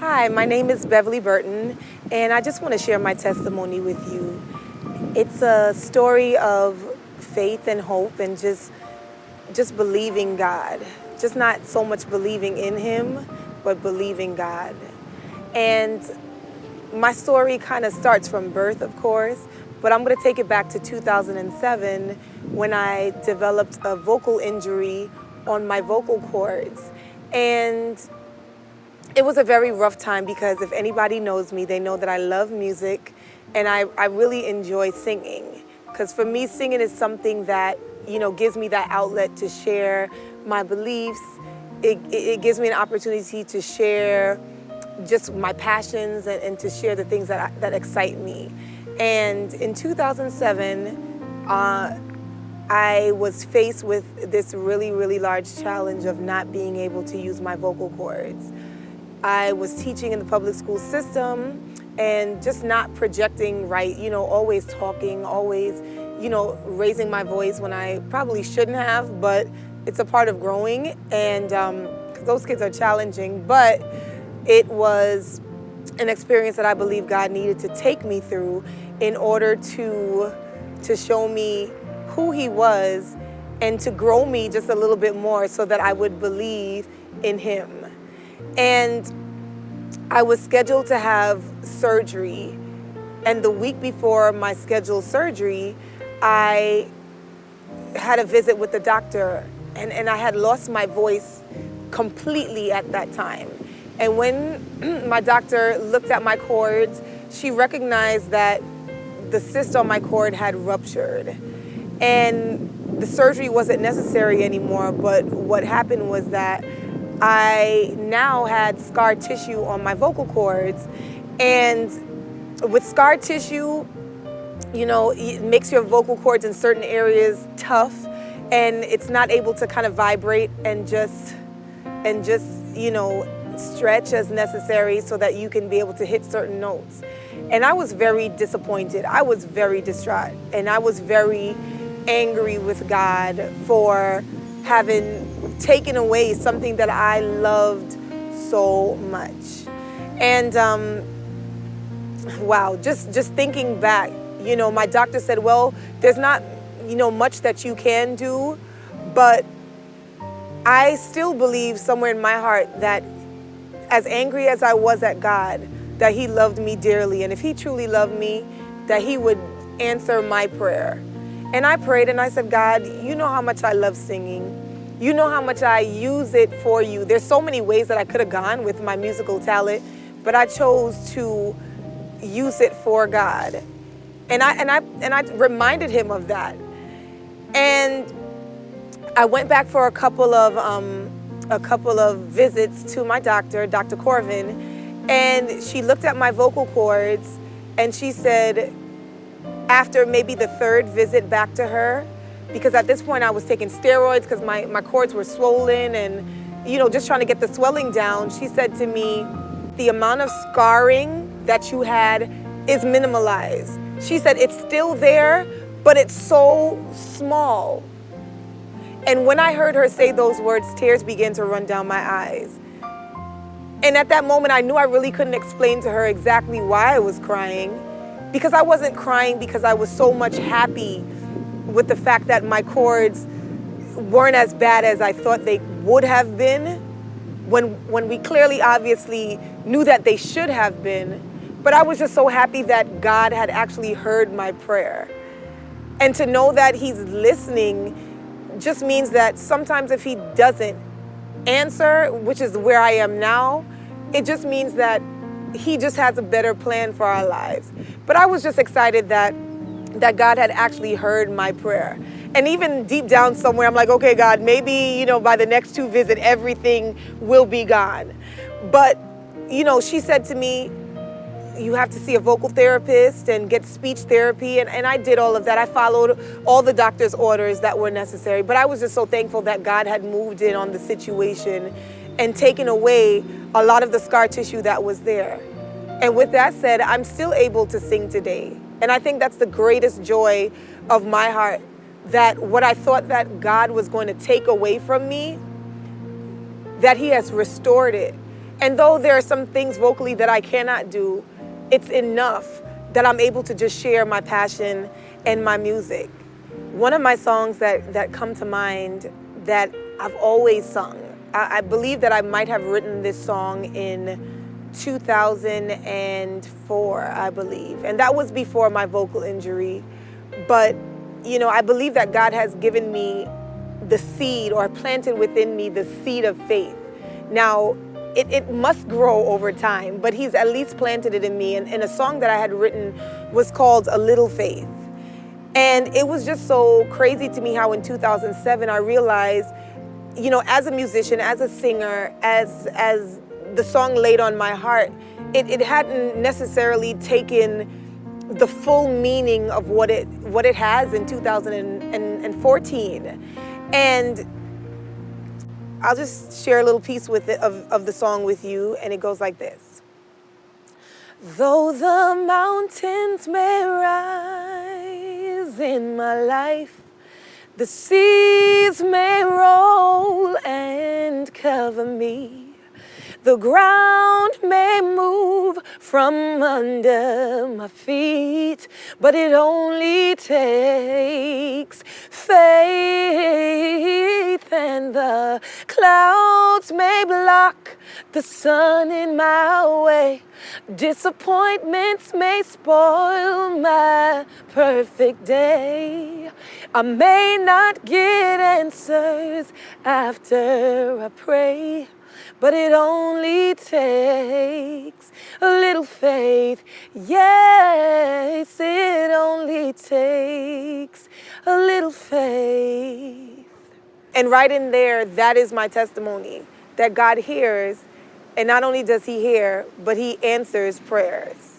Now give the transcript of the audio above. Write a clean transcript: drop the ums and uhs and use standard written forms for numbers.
Hi, my name is Beverly Burton, and I just want to share my testimony with you. It's a story of faith and hope and just believing God. Just not so much believing in Him, but believing God. And my story kind of starts from birth, of course, but I'm going to take it back to 2007 when I developed a vocal injury on my vocal cords. And it was a very rough time because if anybody knows me, they know that I love music and I really enjoy singing. Because for me, singing is something that, gives me that outlet to share my beliefs. It gives me an opportunity to share just my passions and to share the things that excite me. And in 2007, I was faced with this really, really large challenge of not being able to use my vocal cords. I was teaching in the public school system and just not projecting right, always talking, always, raising my voice when I probably shouldn't have, but it's a part of growing, and 'cause those kids are challenging, but it was an experience that I believe God needed to take me through in order to show me who He was and to grow me just a little bit more so that I would believe in Him. And I was scheduled to have surgery, and the week before my scheduled surgery, I had a visit with the doctor, and I had lost my voice completely at that time. And when my doctor looked at my cords, she recognized that the cyst on my cord had ruptured. And the surgery wasn't necessary anymore, but what happened was that I now had scar tissue on my vocal cords. And with scar tissue, it makes your vocal cords in certain areas tough, and it's not able to kind of vibrate and just stretch as necessary so that you can be able to hit certain notes. And I was very disappointed. I was very distraught, and I was very angry with God for having taken away something that I loved so much. And wow, just thinking back, my doctor said, well, there's not, much that you can do, but I still believe somewhere in my heart that as angry as I was at God, that He loved me dearly. And if He truly loved me, that He would answer my prayer. And I prayed and I said, God, you know how much I love singing. You know how much I use it for you. There's so many ways that I could have gone with my musical talent, but I chose to use it for God. And I reminded Him of that. And I went back for a couple of visits to my doctor, Dr. Corvin, and she looked at my vocal cords and she said, after maybe the third visit back to her, because at this point I was taking steroids because my cords were swollen and, just trying to get the swelling down, she said to me, the amount of scarring that you had is minimalized. She said, it's still there, but it's so small. And when I heard her say those words, tears began to run down my eyes. And at that moment, I knew I really couldn't explain to her exactly why I was crying, because I wasn't crying because I was so much happy with the fact that my cords weren't as bad as I thought they would have been, when we clearly, obviously knew that they should have been. But I was just so happy that God had actually heard my prayer. And to know that He's listening just means that sometimes if He doesn't answer, which is where I am now, it just means that He just has a better plan for our lives. But I was just excited that God had actually heard my prayer. And even deep down somewhere, I'm like, okay, God, maybe, by the next two visits, everything will be gone. But, she said to me, you have to see a vocal therapist and get speech therapy. And I did all of that. I followed all the doctor's orders that were necessary. But I was just so thankful that God had moved in on the situation and taken away a lot of the scar tissue that was there. And with that said, I'm still able to sing today. And I think that's the greatest joy of my heart, that what I thought that God was going to take away from me, that He has restored it. And though there are some things vocally that I cannot do, it's enough that I'm able to just share my passion and my music. One of my songs that come to mind that I've always sung, I believe that I might have written this song in 2004, I believe. And that was before my vocal injury. But, you know, I believe that God has given me the seed, or planted within me the seed of faith. Now, it must grow over time, but he's at least planted it in me. And a song that I had written was called A Little Faith. And it was just so crazy to me how in 2007 I realized, you know, as a musician, as a singer, as the song laid on my heart, it hadn't necessarily taken the full meaning of what it has in 2014. And I'll just share a little piece with it of the song with you, and it goes like this. Though the mountains may rise in my life, the seas may roll and cover me, the ground may move from under my feet, but it only takes faith, and the clouds may block the sun in my way. Disappointments may spoil my perfect day. I may not get answers after I pray, but it only takes a little faith. Yes, it only takes a little faith. And right in there, that is my testimony, that God hears, and not only does he hear, but he answers prayers.